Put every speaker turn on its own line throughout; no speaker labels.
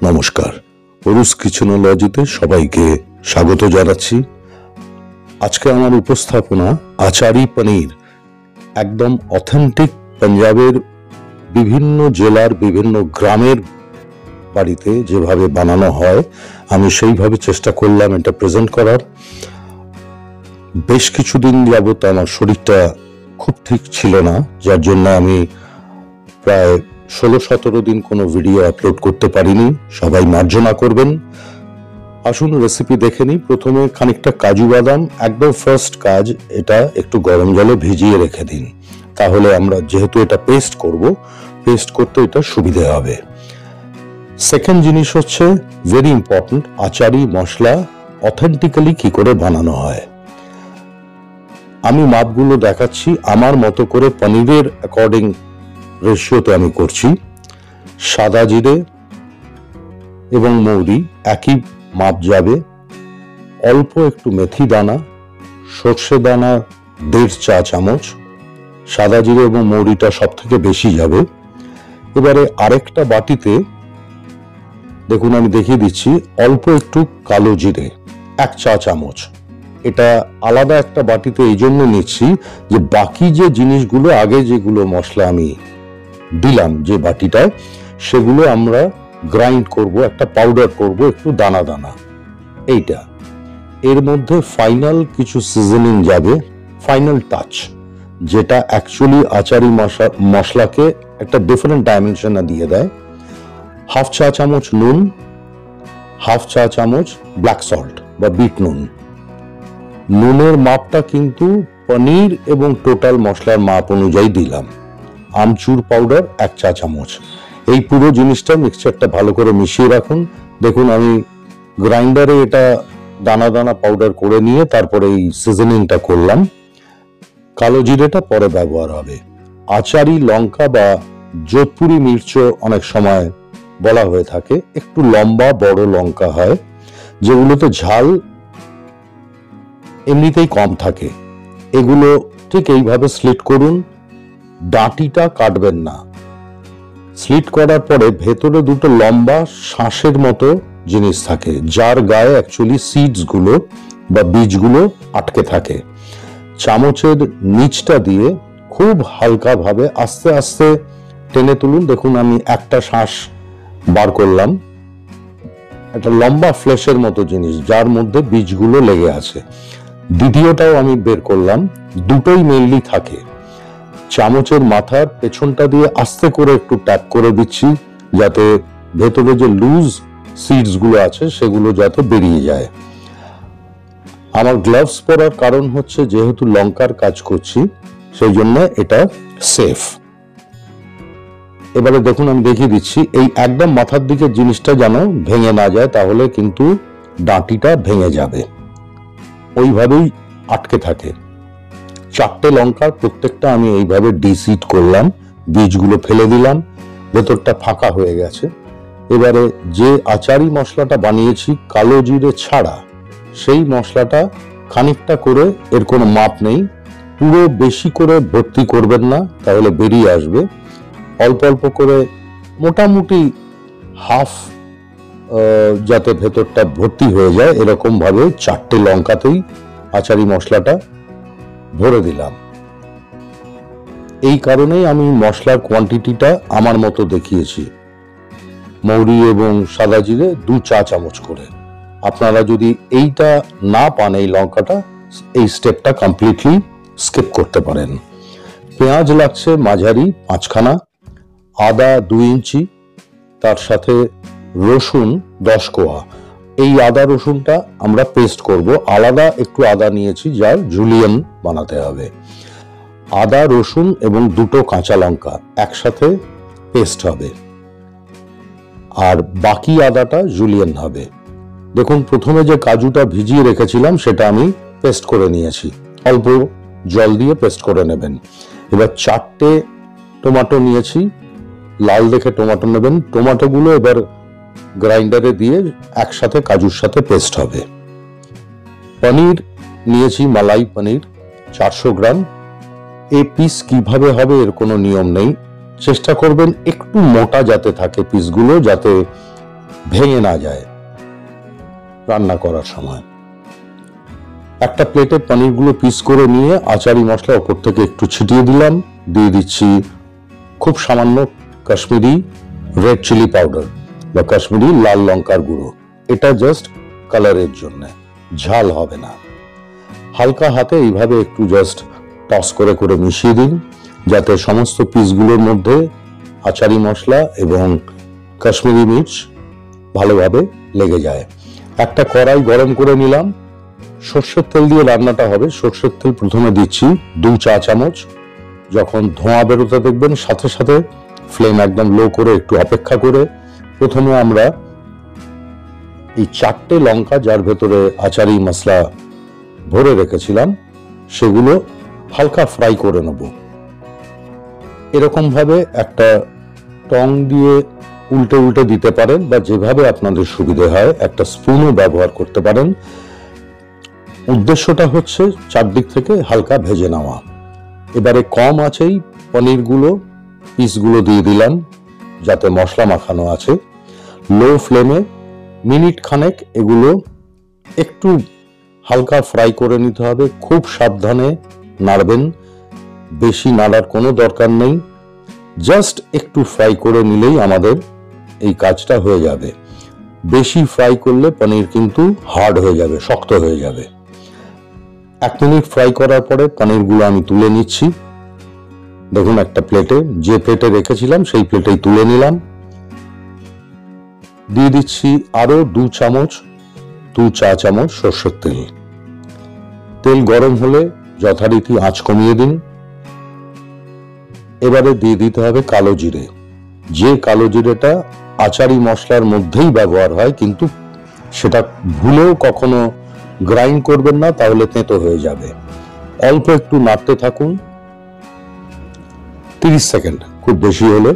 নমস্কার, অরুস কিচেনোলজিতে সবাইকে স্বাগত জানাচ্ছি। আজকে আমার উপস্থাপনা আচারি পনির, একদম অথেন্টিক পাঞ্জাবের বিভিন্ন জেলার বিভিন্ন গ্রামের বাড়িতে যেভাবে বানানো হয় আমি সেইভাবে চেষ্টা করলাম এটা প্রেজেন্ট করার। বেশ কিছুদিন যাবত আমার শরীরটা খুব ঠিক ছিল না, যার জন্য আমি প্রায় 16-17 দিন কোনো ভিডিও আপলোড করতে পারিনি। সবাই মার্জনা করবেন। আসুন রেসিপি দেখে নিই। প্রথমে খানিকটা কাজু বাদাম, একদম ফার্স্ট কাজ, এটা একটু গরম জলে ভিজিয়ে রেখে দিন, তাহলে আমরা যেহেতু এটা পেস্ট করব, পেস্ট করতে এটা সুবিধে হবে। সেকেন্ড জিনিস হচ্ছে ভেরি ইম্পর্টেন্ট, আচারি মশলা অথেন্টিক্যালি কি করে বানানো হয়। আমি মাপগুলো দেখাচ্ছি আমার মতো করে, পনিরের অ্যাকর্ডিং রেশিওতে আমি করছি। সাদা জিরে এবং মৌরি একই মাপ যাবে। অল্প একটু মেথি দানা, সর্ষে দানা 1.5 চা চামচ, সাদা জিরে এবং মৌরিটা সব থেকে বেশি যাবে। এবারে আরেকটা বাটিতে দেখুন, আমি দেখিয়ে দিচ্ছি, অল্প একটু কালো জিরে 1 চা চামচ। এটা আলাদা একটা বাটিতে এই জন্য নিচ্ছি যে বাকি যে জিনিসগুলো আগে যেগুলো মশলা আমি দিলাম যে বাটিটায়, সেগুলো আমরা গ্রাইন্ড করব, একটা পাউডার করব, একটু দানা দানা। এইটা এর মধ্যে ফাইনাল কিছু সিজনিং যাবে, ফাইনাল টাচ, যেটা অ্যাকচুয়ালি আচারি মশলাকে একটা ডিফারেন্ট ডাইমেনশনে দিয়ে দেয়। 1/2 চা চামচ নুন, 1/2 চা চামচ ব্ল্যাক সল্ট বা বিট নুন। নুনের মাপটা কিন্তু পনির এবং টোটাল মশলার মাপ অনুযায়ী দিলাম। আমচুর পাউডার 1 চা চামচ। এই পুরো জিনিসটা মিক্সচারটা ভালো করে মিশিয়ে রাখুন। দেখুন আমি গ্রাইন্ডারে এটা দানা দানা পাউডার করে নিয়ে তারপরে এই সিজনিংটা করলাম। কালো জিরেটা পরে ব্যবহার হবে। আচারি লঙ্কা বা যোধপুরি মির্চ অনেক সময় বলা হয়ে থাকে, একটু লম্বা বড় লঙ্কা হয় যেগুলোতে ঝাল এমনিতেই কম থাকে। এগুলো ঠিক এইভাবে স্লিট করুন, ডাঁটিটা কাটবেন না। স্লিট করার পরে ভেতরে দুটো লম্বা শাঁসের মতো জিনিস থাকে, যার গায়ে অ্যাকচুয়ালি সিডস গুলো বা বীজগুলো আটকে থাকে। চামচের নিচটা দিয়ে খুব হালকা ভাবে আস্তে আস্তে টেনে তুলুন। দেখুন আমি একটা শাঁস বার করলাম, একটা লম্বা ফ্লেশের মতো জিনিস যার মধ্যে বীজগুলো লেগে আছে। দ্বিতীয়টাও আমি বের করলাম, দুটোই মেনলি থাকে। চামচের মাথার পেছনটা দিয়ে আস্তে করে একটু ট্যাপ করে দিচ্ছি, যাতে ভেতরে যে লুজ সিডস গুলো আছে সেগুলো যাতে বেরিয়ে যায়। আমার গ্লাভস পরার কারণ হচ্ছে যেহেতু লঙ্কার কাজ করছি, সেই জন্য এটা সেফ। এবারে দেখুন আমি দেখিয়ে দিচ্ছি, এই একদম মাথার দিকে জিনিসটা যেন ভেঙে না যায়, তাহলে কিন্তু ডাঁটিটা ভেঙে যাবে। ওইভাবেই আটকে থাকে। 4টে লঙ্কার প্রত্যেকটা আমি এইভাবে ডিসিড করলাম, বীজগুলো ফেলে দিলাম, ভেতরটা ফাঁকা হয়ে গেছে। এবারে যে আচারি মশলাটা বানিয়েছি কালো জিরে ছাড়া, সেই মশলাটা খানিকটা করে, এর কোনো মাপ নেই, পুরো বেশি করে ভর্তি করবেন না, তাহলে বেরিয়ে আসবে। অল্প অল্প করে মোটামুটি হাফ যাতে ভেতরটা ভর্তি হয়ে যায়, এরকম ভাবে 4টে লঙ্কাতেই আচারি মশলাটা ভরে দিলাম। এই কারণেই আমি মশলার কোয়ান্টিটিটা আমার মতো দেখিয়েছি, মৌরি এবং সাদা জিরে 2 চা চামচ করে। আপনারা যদি এইটা না পান, এই লঙ্কাটা, এই স্টেপটা কমপ্লিটলি স্কিপ করতে পারেন। পেঁয়াজ লাগছে মাঝারি 5খানা, আদা 2 ইঞ্চি, তার সাথে রসুন 10 কোয়া। এই আদা রসুনটা আমরা পেস্ট করব, আলাদা একটু আদা নিয়েছি যার জুলিয়ান বানাতে হবে। আদা রসুন এবং 2টো কাঁচা লঙ্কা একসাথে পেস্ট হবে, আর বাকি আদাটা জুলিয়ান হবে। দেখুন প্রথমে যে কাজুটা ভিজিয়ে রেখেছিলাম সেটা আমি পেস্ট করে নিয়েছি, অল্প জল দিয়ে পেস্ট করে নেবেন। এবার 4টে টমেটো নিয়েছি, লাল দেখে টমেটো নেবেন। টমেটোগুলো এবার গ্রাইন্ডারে দিয়ে একসাথে কাজুর সাথে পেস্ট হবে। পনির নিয়েছি, মালাই পনির 400 গ্রাম। এই পিস কিভাবে হবে এর কোনো নিয়ম নেই, চেষ্টা করবেন একটু মোটা যাতে থাকে পিসগুলো, যাতে ভেঙে না যায় রান্না করার সময়। একটা প্লেটে পনিরগুলো পিস করে নিয়ে আচারি মশলা ওপর থেকে একটু ছিটিয়ে দিলাম। দিয়ে দিচ্ছি খুব সামান্য কাশ্মীরি রেড চিলি পাউডার বা কাশ্মীরি লাল লঙ্কার গুঁড়ো। এটা জাস্ট কালারের জন্য, ঝাল হবে না। হালকা হাতে এইভাবে একটু জাস্ট টস করে করে মিশিয়ে দিন, যাতে সমস্ত পিসগুলোর মধ্যে আচারি মশলা এবং কাশ্মীরি মির্চ ভালোভাবে লেগে যায়। একটা কড়াই গরম করে নিলাম। সর্ষের তেল দিয়ে রান্নাটা হবে। সর্ষের তেল প্রথমে দিচ্ছি 2 চা চামচ। যখন ধোঁয়া বেরোতে দেখবেন সাথে সাথে ফ্লেম একদম লো করে একটু অপেক্ষা করে প্রথমে আমরা এই 4টে লঙ্কা, যার ভেতরে আচারি মশলা ভরে রেখেছিলাম, সেগুলো হালকা ফ্রাই করে নেব। এরকম ভাবে একটা টং দিয়ে উল্টে উল্টে দিতে পারেন, বা যেভাবে আপনাদের সুবিধে হয় একটা স্পুনও ব্যবহার করতে পারেন। উদ্দেশ্যটা হচ্ছে চারদিক থেকে হালকা ভেজে নেওয়া। এবারে কম আঁচেই পনিরগুলো পিসগুলো দিয়ে দিলাম, যাতে মশলা মাখানো আছে। লো ফ্লেমে মিনিট খানেক এগুলো একটু হালকা ফ্রাই করে নিতে হবে। খুব সাবধানে নাড়বেন, বেশি নাড়ার কোনো দরকার নেই। জাস্ট একটু ফ্রাই করে নিলেই আমাদের এই কাজটা হয়ে যাবে। বেশি ফ্রাই করলে পনির কিন্তু হার্ড হয়ে যাবে, শক্ত হয়ে যাবে। 1 মিনিট ফ্রাই করার পরে পনিরগুলো আমি তুলে নিচ্ছি। দেখুন, একটা প্লেটে, যে প্লেটে রেখেছিলাম সেই প্লেটেই তুলে নিলাম। দিয়ে দিচ্ছি আরো 2 চা চামচ সরষের তেল। তেল গরম হলে যথারীতি আঁচ কমিয়ে দিন। এবারে দিয়ে দিতে হবে কালো জিরে। যে কালো জিরেটা আচারি মশলার মধ্যেই ব্যবহার হয়, কিন্তু সেটা ভুলেও কখনো গ্রাইন্ড করবেন না, তাহলে তেঁতো হয়ে যাবে। অল্প একটু নাড়তে থাকুন 30 সেকেন্ড, খুব বেশি হলে।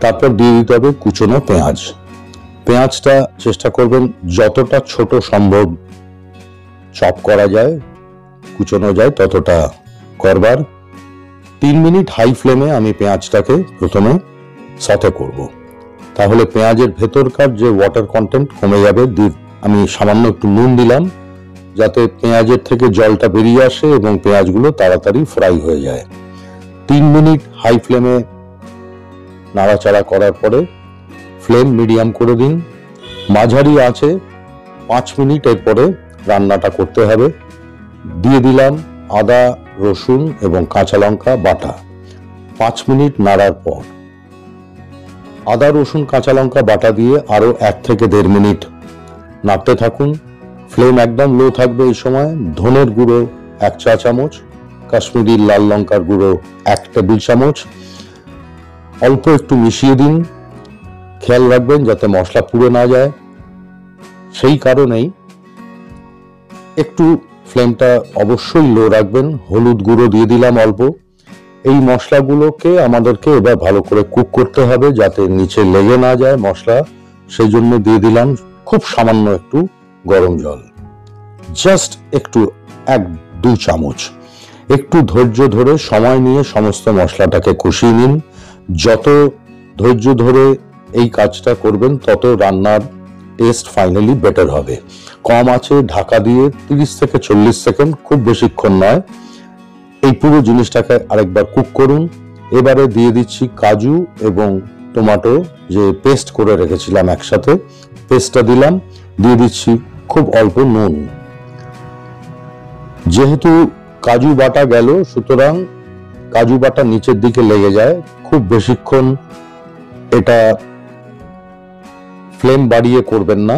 তারপর দিয়ে দিতে হবে কুচনো পেঁয়াজ। পেঁয়াজটা চেষ্টা করবেন যতটা ছোট সম্ভব চপ করা যায়, কুচনো যায় ততটা করবার। 3 মিনিট হাই ফ্লেমে আমি পেঁয়াজটাকে প্রথমে সতে করব। তাহলে পেঁয়াজের ভেতরকার যে ওয়াটার কন্টেন্ট কমে যাবে। আমি সামান্য একটু নুন দিলাম, যাতে পেঁয়াজের থেকে জলটা বেরিয়ে আসে এবং পেঁয়াজগুলো তাড়াতাড়ি ফ্রাই হয়ে যায়। 3 মিনিট হাই ফ্লেমে নাড়াচাড়া করার পরে ফ্লেম মিডিয়াম করে দিন। মাঝারি আঁচে 5 মিনিট এরপরে রান্নাটা করতে হবে। দিয়ে দিলাম আদা, রসুন এবং কাঁচা লঙ্কা বাটা। 5 মিনিট নাড়ার পর আদা, রসুন, কাঁচা লঙ্কা বাটা দিয়ে আরো 1 থেকে 1.5 মিনিট নাড়তে থাকুন। ফ্লেম একদম লো থাকবে এই সময়। ধনের গুঁড়ো 1 চা চামচ, কাশ্মীরি লাল লঙ্কার গুঁড়ো 1 টেবিল চামচ অল্প একটু মিশিয়ে দিন। খেয়াল রাখবেন যাতে মশলা পুড়ে না যায়, সেই কারণেই একটু ফ্লেমটা অবশ্যই লো রাখবেন। হলুদ গুঁড়ো দিয়ে দিলাম অল্প। এই মশলাগুলোকে আমাদেরকে এবার ভালো করে কুক করতে হবে, যাতে নিচে লেগে না যায় মশলা। সেই জন্য দিয়ে দিলাম খুব সামান্য একটু গরম জল, জাস্ট একটু 1-2 চামচ। একটু ধৈর্য ধরে সময় নিয়ে সমস্ত মশলাটাকে কষিয়ে নিন। যত ধৈর্য ধরে এই কাজটা করবেন তত রান্নার টেস্ট ফাইনালি বেটার হবে। কম আছে ঢাকা দিয়ে 30 থেকে 40 সেকেন্ড, খুব বেশিক্ষণ নয়, এই পুরো জিনিসটাকে আরেকবার কুক করুন। এবারে দিয়ে দিচ্ছি কাজু এবং টমেটো যে পেস্ট করে রেখেছিলাম একসাথে, পেস্টটা দিলাম। দিয়ে দিচ্ছি খুব অল্প নুন। যেহেতু কাজু বাটা গেল, সুতরাং কাজু বাটা নিচের দিকে লেগে যায়। খুব বেশিক্ষণ এটা ফ্লেম বাড়িয়ে করবেন না,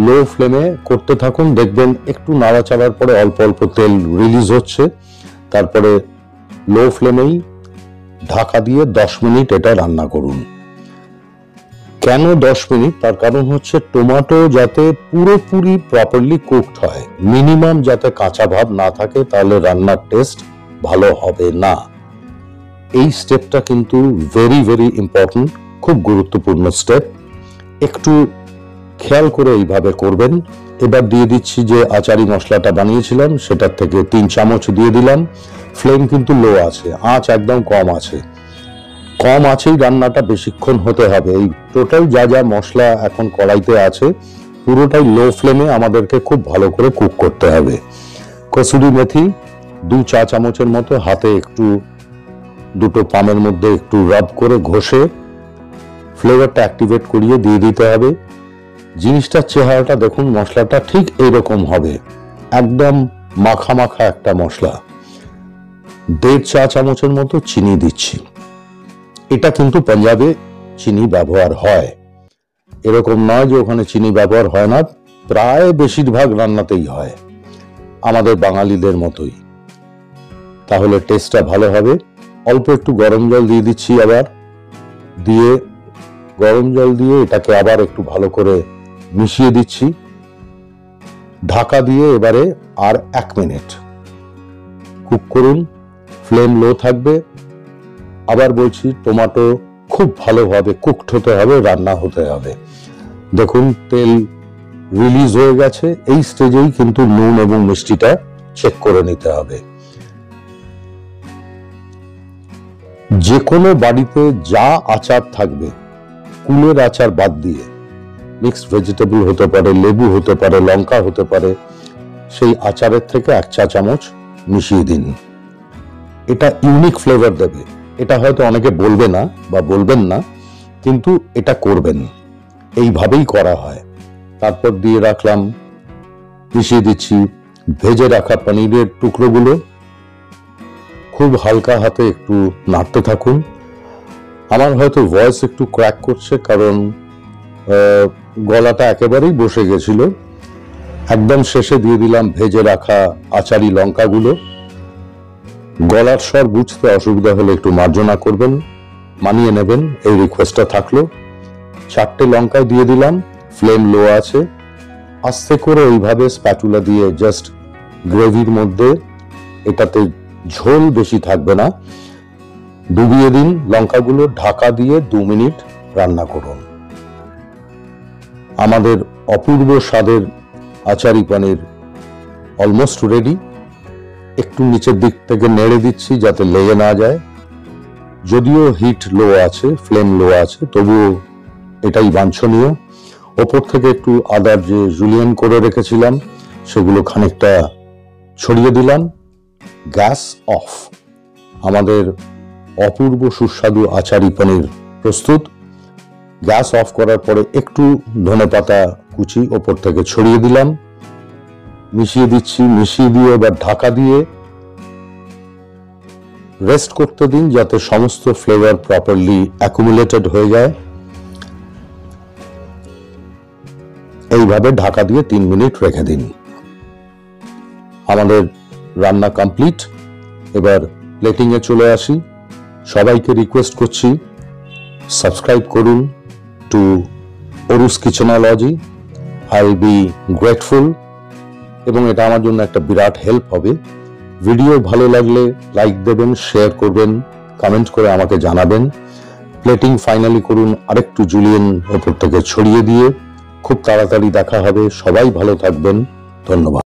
লো ফ্লেমে করতে থাকুন। দেখবেন একটু নাড়াচাড়ার পরে অল্প অল্প তেল রিলিজ হচ্ছে। তারপরে লো ফ্লেমেই ঢাকা দিয়ে 10 মিনিট এটা রান্না করুন। কেন 10 মিনিট? তার কারণ হচ্ছে টমেটো যাতে পুরোপুরি প্রপারলি কুকড হয়, মিনিমাম যাতে কাঁচা ভাব না থাকে, তাহলে রান্নার টেস্ট ভালো হবে না। এই স্টেপটা কিন্তু ভেরি ভেরি ইম্পর্টেন্ট, খুব গুরুত্বপূর্ণ স্টেপ। একটু খেয়াল করে এইভাবে করবেন। এবার দিয়ে দিচ্ছি যে আচারি মশলাটা বানিয়েছিলাম, সেটার থেকে 3 চামচ দিয়ে দিলাম। ফ্লেম কিন্তু লো আছে, আঁচ একদম কম আছে। কম আছেই রান্নাটা বেশিক্ষণ হতে হবে। এই টোটাল যা যা মশলা এখন কড়াইতে আছে পুরোটাই লো ফ্লেমে আমাদেরকে খুব ভালো করে কুক করতে হবে। কসুরি মেথি 2 চা চামচের মতো হাতে একটু দুটো পামের মধ্যে একটু রাব করে ঘষে ফ্লেভারটা অ্যাক্টিভেট করিয়ে দিয়ে দিতে হবে। জিনিসটার চেহারাটা দেখুন, মশলাটা ঠিক এইরকম হবে, একদম মাখা মাখা একটা মশলা। 1.5 চা চামচের মতো চিনি দিচ্ছি। এটা কিন্তু পাঞ্জাবে চিনি ব্যবহার হয়, এরকম নয় যে ওখানে চিনি ব্যবহার হয় না, প্রায় বেশিরভাগ রান্নাতেই হয়, আমাদের বাঙালিদের মতোই। তাহলে টেস্টটা ভালো হবে। অল্প একটু গরম জল দিয়ে দিচ্ছি, আবার দিয়ে গরম জল দিয়ে এটাকে আবার একটু ভালো করে মিশিয়ে দিচ্ছি। ঢাকা দিয়ে এবারে আর 1 মিনিট কুক করুন, ফ্লেম লো থাকবে। আবার বলছি, টমেটো খুব ভালোভাবে কুকড হতে হবে, রান্না হতে হবে। দেখুন তেল রিলিজ হয়ে গেছে, এই স্টেজেই কিন্তু নুন এবং মিষ্টিটা চেক করে নিতে হবে। যে কোনো বাড়িতে যা আচার থাকবে, কুলের আচার বাদ দিয়ে, মিক্সড ভেজিটেবল হতে পারে, লেবু হতে পারে, লঙ্কা হতে পারে, সেই আচারের থেকে 1 চা চামচ মিশিয়ে দিন। এটা ইউনিক ফ্লেভার দেবে। এটা হয়তো অনেকে বলবে না বা বলবেন না, কিন্তু এটা করবেন, এইভাবেই করা হয়। তারপর দিয়ে রাখলাম, মিশিয়ে দিচ্ছি ভেজে রাখা পনিরের টুকরোগুলো। খুব হালকা হাতে একটু নাড়তে থাকুন। আমার হয়তো ভয়েস একটু ক্র্যাক করছে, কারণ গলাটা একেবারেই বসে গেছিল। একদম শেষে দিয়ে দিলাম ভেজে রাখা আচারি লঙ্কাগুলো। গলার স্বর বুঝতে অসুবিধা হলে একটু মার্জনা করবেন, মানিয়ে নেবেন, এই রিকোয়েস্টটা থাকলো। 4টে লঙ্কা দিয়ে দিলাম, ফ্লেম লো আছে। আস্তে করে এইভাবে স্প্যাটুলা দিয়ে জাস্ট গ্রেভির মধ্যে, এটাতে ঝোল বেশি থাকবে না, ডুবিয়ে দিন লঙ্কাগুলো। ঢাকা দিয়ে 2 মিনিট রান্না করুন। আমাদের অপূর্ব স্বাদের আচারি পনির অলমোস্ট রেডি। একটু নিচের দিক থেকে নেড়ে দিচ্ছি যাতে লেগে না যায়। যদিও হিট লো আছে, ফ্লেম লো আছে, তবুও এটাই বাঞ্ছনীয়। ওপর থেকে একটু আদার যে জুলিয়েন করে রেখেছিলাম সেগুলো খানিকটা ছড়িয়ে দিলাম। Gas off. আমাদের অপূর্ব সুস্বাদু আচারি পনির প্রস্তুত। গ্যাস অফ করার পরে একটু ধনেপাতা কুচি ওপর থেকে ছড়িয়ে দিলাম, মিশিয়ে দিচ্ছি। মিশিয়ে দিয়ে এবার ঢাকা দিয়ে রেস্ট করতে দিন, যাতে সমস্ত ফ্লেভার প্রপারলি অ্যাকুমুলেটেড হয়ে যায়। এইভাবে ঢাকা দিয়ে 3 মিনিট রেখে দিন। আমাদের রান্না কমপ্লিট। এবার প্লেটিং এ চলে আসি। সবাইকে রিকোয়েস্ট করছি, সাবস্ক্রাইব করুন to Aru's Kitchenology. I will be grateful, এবং এটা আমার জন্য একটা বিরাট হেল্প হবে। ভিডিও ভালো লাগলে লাইক দেবেন, শেয়ার করবেন, কমেন্ট করে আমাকে জানাবেন। প্লেটিং ফাইনালি করুন আরেকটু জুলিয়েন ওপর থেকে ছড়িয়ে দিয়ে। খুব তাড়াতাড়ি দেখা হবে। সবাই ভালো থাকবেন। ধন্যবাদ।